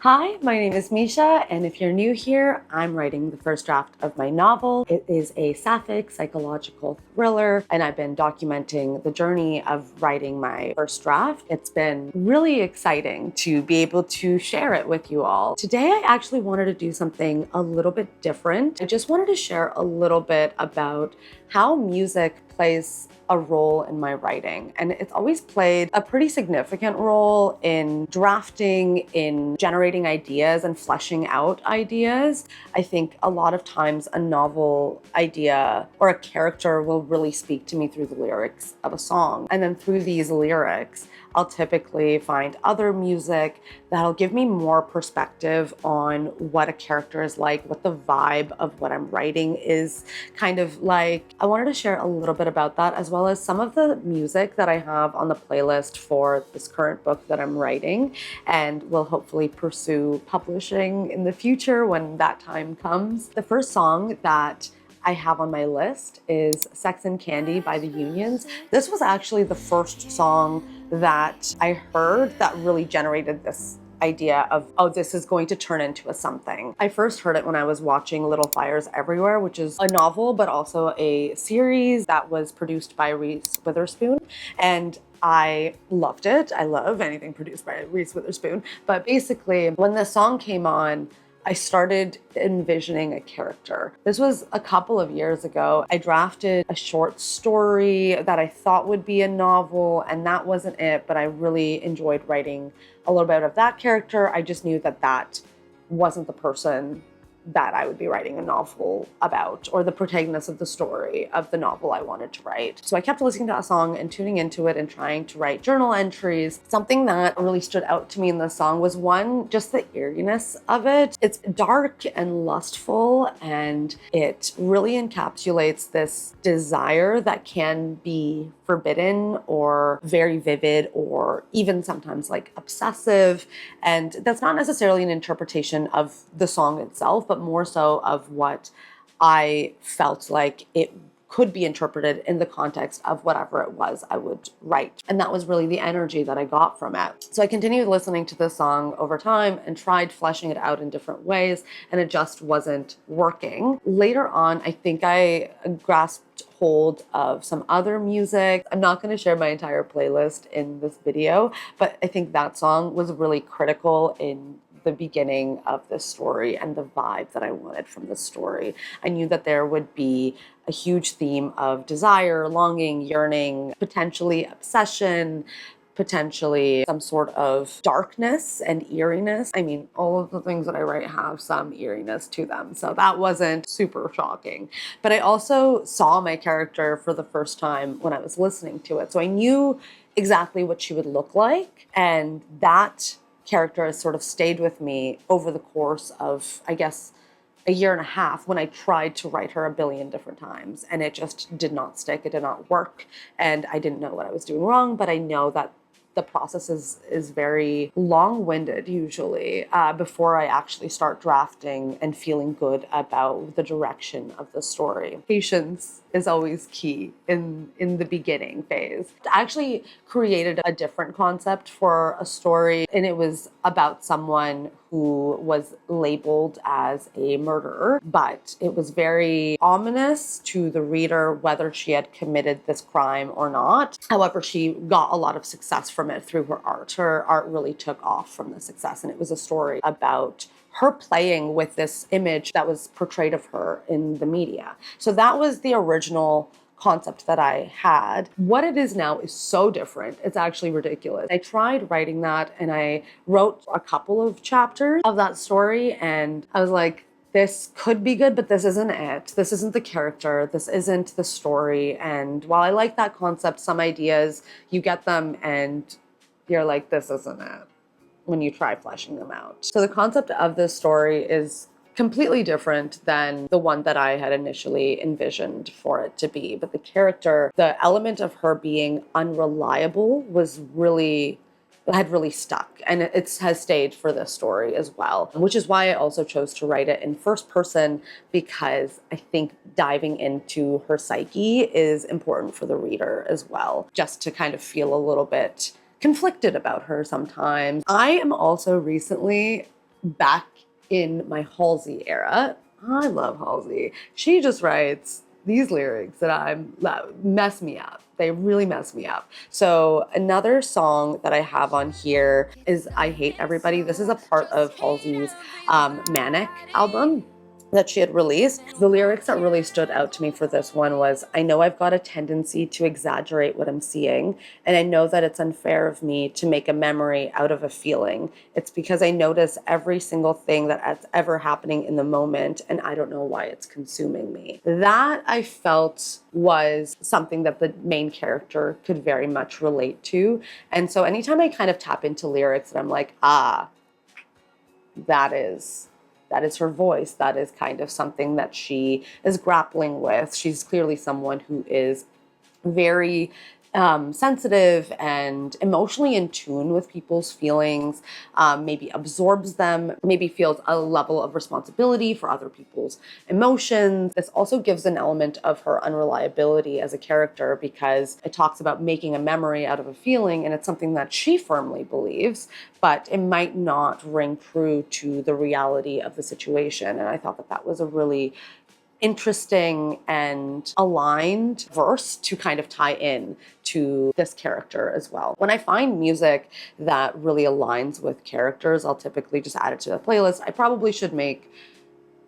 Hi, my name is Misha, and if you're new here, I'm writing the first draft of my novel. It is a sapphic psychological thriller, and I've been documenting the journey of writing my first draft. It's been really exciting to be able to share it with you all. Today, I actually wanted to do something a little bit different. I just wanted to share a little bit about how music plays a role in my writing. And it's always played a pretty significant role in drafting, in generating ideas and fleshing out ideas. I think a lot of times a novel idea or a character will really speak to me through the lyrics of a song. And then through these lyrics, I'll typically find other music that'll give me more perspective on what a character is like, what the vibe of what I'm writing is kind of like. I wanted to share a little bit about that, as well as some of the music that I have on the playlist for this current book that I'm writing and will hopefully pursue publishing in the future when that time comes. The first song that I have on my list is Sex and Candy by the Unions. This was actually the first song that I heard that really generated this idea of, oh, this is going to turn into a something. I first heard it when I was watching Little Fires Everywhere, which is a novel, but also a series that was produced by Reese Witherspoon. And I loved it. I love anything produced by Reese Witherspoon. But basically, when the song came on, I started envisioning a character. This was a couple of years ago. I drafted a short story that I thought would be a novel, and that wasn't it, but I really enjoyed writing a little bit of that character. I just knew that that wasn't the person that I would be writing a novel about, or the protagonist of the story of the novel I wanted to write. So I kept listening to that song and tuning into it and trying to write journal entries. Something that really stood out to me in the song was one, just the eeriness of it. It's dark and lustful, and it really encapsulates this desire that can be forbidden or very vivid or even sometimes like obsessive. And that's not necessarily an interpretation of the song itself, but more so of what I felt like it could be interpreted in the context of whatever it was I would write. And that was really the energy that I got from it. So I continued listening to this song over time and tried fleshing it out in different ways, and it just wasn't working. Later on, I think I grasped hold of some other music. I'm not going to share my entire playlist in this video, but I think that song was really critical in the beginning of this story and the vibe that I wanted from the story. I knew that there would be a huge theme of desire, longing, yearning, potentially obsession, potentially some sort of darkness and eeriness. I mean, all of the things that I write have some eeriness to them, so that wasn't super shocking. But I also saw my character for the first time when I was listening to it, so I knew exactly what she would look like, and that character has sort of stayed with me over the course of, I guess, a year and a half, when I tried to write her a billion different times, and it just did not stick. It did not work, and I didn't know what I was doing wrong, but I know that the process is very long-winded usually before I actually start drafting and feeling good about the direction of the story. Patience is always key in the beginning phase. I actually created a different concept for a story, and it was about someone who was labeled as a murderer, but it was very ominous to the reader whether she had committed this crime or not. However, she got a lot of success from it through her art. Her art really took off from the success, and it was a story about her playing with this image that was portrayed of her in the media. So that was the original concept that I had. What it is now is so different. It's actually ridiculous. I tried writing that, and I wrote a couple of chapters of that story, and I was like, this could be good, but this isn't it. This isn't the character. This isn't the story. And while I like that concept, some ideas, you get them and you're like, this isn't it, when you try fleshing them out. So the concept of this story is completely different than the one that I had initially envisioned for it to be. But the character, the element of her being unreliable had really stuck, and it has stayed for this story as well, which is why I also chose to write it in first person, because I think diving into her psyche is important for the reader as well, just to kind of feel a little bit conflicted about her sometimes. I am also recently back in my Halsey era. I love Halsey. She just writes these lyrics that mess me up. They really mess me up. So another song that I have on here is I Hate Everybody. This is a part of Halsey's Manic album that she had released. The lyrics that really stood out to me for this one was, I know I've got a tendency to exaggerate what I'm seeing, and I know that it's unfair of me to make a memory out of a feeling. It's because I notice every single thing that's ever happening in the moment, and I don't know why it's consuming me. That I felt was something that the main character could very much relate to. And so anytime I kind of tap into lyrics and I'm like, that is her voice. That is kind of something that she is grappling with. She's clearly someone who is very sensitive and emotionally in tune with people's feelings, maybe absorbs them, maybe feels a level of responsibility for other people's emotions. This also gives an element of her unreliability as a character because it talks about making a memory out of a feeling, and it's something that she firmly believes, but it might not ring true to the reality of the situation. And I thought that that was a really interesting and aligned verse to kind of tie in to this character as well. When I find music that really aligns with characters, I'll typically just add it to a playlist. I probably should make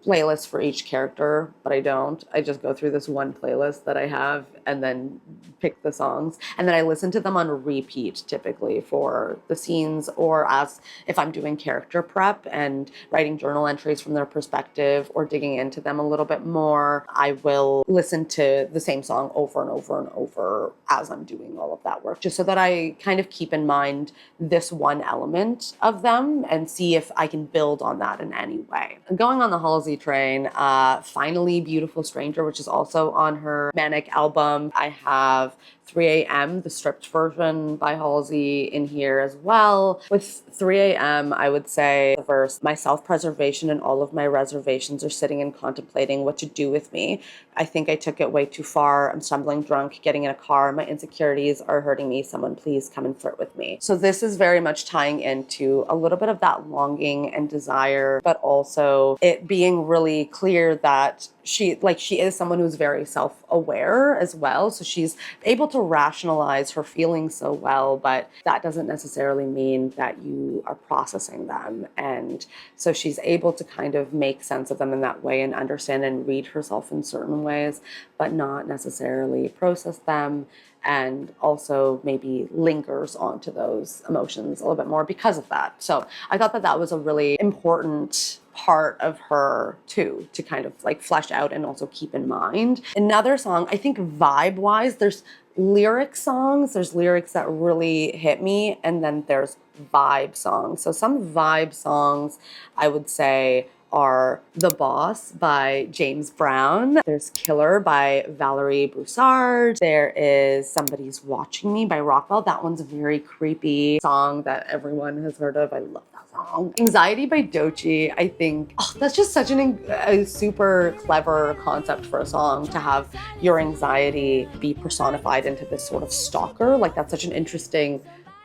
playlists for each character, but I don't. I just go through this one playlist that I have and then pick the songs. And then I listen to them on repeat typically for the scenes, or as if I'm doing character prep and writing journal entries from their perspective or digging into them a little bit more, I will listen to the same song over and over and over as I'm doing all of that work, just so that I kind of keep in mind this one element of them and see if I can build on that in any way. Going on the Halsey train, finally Beautiful Stranger, which is also on her Manic album. I have 3 a.m., the stripped version by Halsey in here as well. With 3 a.m., I would say the verse, my self-preservation and all of my reservations are sitting and contemplating what to do with me. I think I took it way too far. I'm stumbling drunk, getting in a car. My insecurities are hurting me. Someone please come and flirt with me. So this is very much tying into a little bit of that longing and desire, but also it being really clear that she is someone who's very self-aware as well. So she's able to rationalize her feelings so well, but that doesn't necessarily mean that you are processing them. And so she's able to kind of make sense of them in that way and understand and read herself in certain ways, but not necessarily process them, and also maybe lingers onto those emotions a little bit more because of that. So I thought that that was a really important part of her too, to kind of like flesh out and also keep in mind. Another song, I think vibe-wise, there's lyric songs, there's lyrics that really hit me, and then there's vibe songs. So some vibe songs, I would say, are The Boss by James Brown. There's Killer by Valerie Broussard. There is Somebody's Watching Me by Rockwell. That one's a very creepy song that everyone has heard of. I love that song. Anxiety by Doechii, I think, that's just such a super clever concept for a song, to have your anxiety be personified into this sort of stalker. Like, that's such an interesting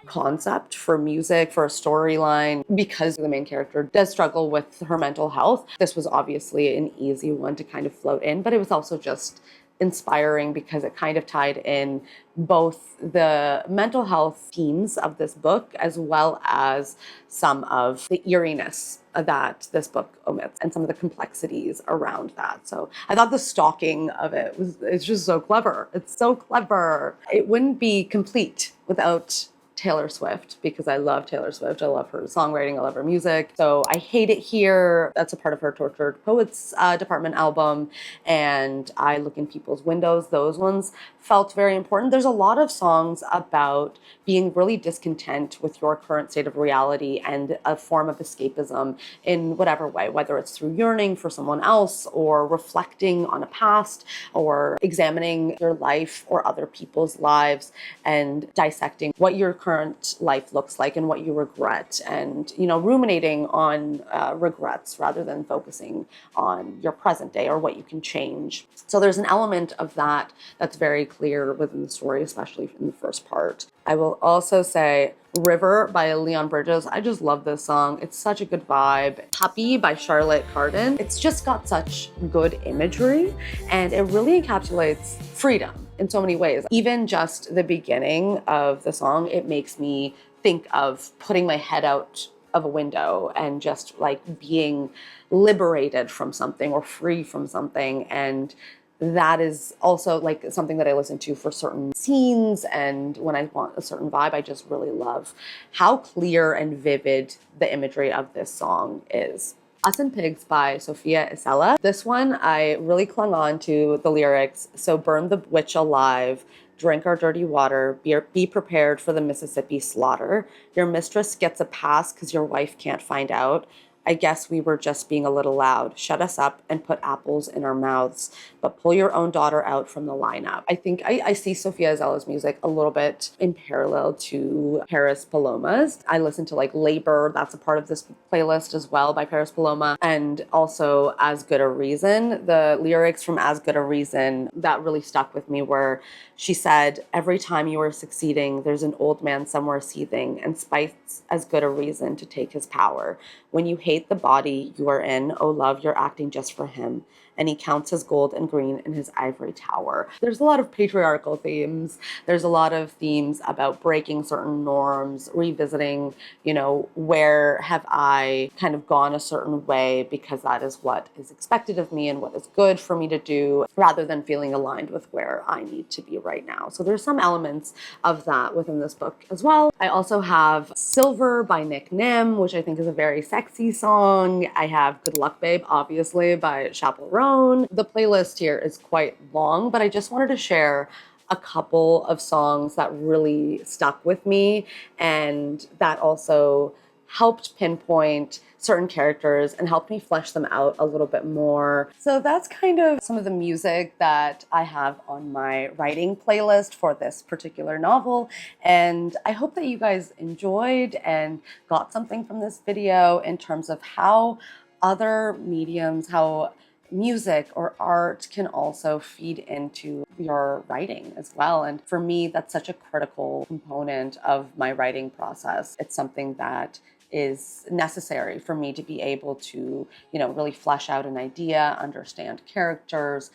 concept for music, for a storyline, because the main character does struggle with her mental health. This was obviously an easy one to kind of float in, but it was also just inspiring because it kind of tied in both the mental health themes of this book as well as some of the eeriness that this book omits and some of the complexities around that. So I thought the stalking of it's just so clever. It's so clever. It wouldn't be complete without Taylor Swift, because I love Taylor Swift. I love her songwriting. I love her music. So I Hate It Here. That's a part of her Tortured Poets Department album. And I Look in People's Windows. Those ones felt very important. There's a lot of songs about being really discontent with your current state of reality and a form of escapism in whatever way, whether it's through yearning for someone else or reflecting on a past or examining your life or other people's lives and dissecting what your current life looks like and what you regret, and ruminating on regrets rather than focusing on your present day or what you can change. So there's an element of that that's very clear within the story, especially in the first part. I will also say River by Leon Bridges. I just love this song. It's such a good vibe. Puppy by Charlotte Cardin. It's just got such good imagery and it really encapsulates freedom in so many ways. Even just the beginning of the song, it makes me think of putting my head out of a window and just like being liberated from something or free from something. And that is also like something that I listen to for certain scenes. And when I want a certain vibe, I just really love how clear and vivid the imagery of this song is. Us and Pigs by Sophia Isela. This one, I really clung on to the lyrics. So burn the witch alive, drink our dirty water, be prepared for the Mississippi slaughter. Your mistress gets a pass because your wife can't find out. I guess we were just being a little loud. Shut us up and put apples in our mouths, but pull your own daughter out from the lineup. I think I see Sophia Azela's music a little bit in parallel to Paris Paloma's. I listen to like Labor, that's a part of this playlist as well by Paris Paloma, and also As Good a Reason. The lyrics from As Good a Reason, that really stuck with me where she said, every time you are succeeding, there's an old man somewhere seething, and spite's as good a reason to take his power. When you hate the body you are in, oh love, you're acting just for him. And he counts his gold and green in his ivory tower. There's a lot of patriarchal themes. There's a lot of themes about breaking certain norms, revisiting, you know, where have I kind of gone a certain way because that is what is expected of me and what is good for me to do, rather than feeling aligned with where I need to be right now. So there's some elements of that within this book as well. I also have Silver by Nick Nim, which I think is a very sexy song. I have Good Luck Babe, obviously, by Chappell Roan. The playlist here is quite long, but I just wanted to share a couple of songs that really stuck with me and that also helped pinpoint certain characters and helped me flesh them out a little bit more. So that's kind of some of the music that I have on my writing playlist for this particular novel. And I hope that you guys enjoyed and got something from this video in terms of how other mediums, how music or art can also feed into your writing as well. And for me, that's such a critical component of my writing process. It's something that is necessary for me to be able to, you know, really flesh out an idea, understand characters,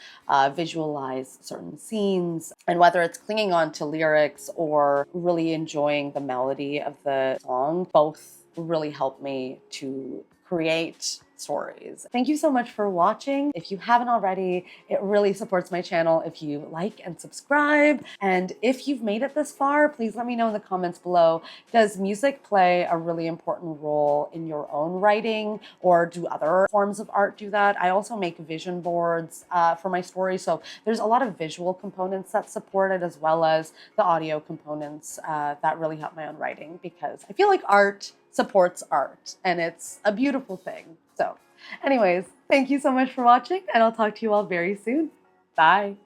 visualize certain scenes. And whether it's clinging on to lyrics or really enjoying the melody of the song, both really help me to create stories. Thank you so much for watching. If you haven't already, it really supports my channel if you like and subscribe. And if you've made it this far, please let me know in the comments below. Does music play a really important role in your own writing, or do other forms of art do that? I also make vision boards for my stories. So there's a lot of visual components that support it, as well as the audio components that really help my own writing, because I feel like art supports art and it's a beautiful thing. So anyways, thank you so much for watching and I'll talk to you all very soon. Bye.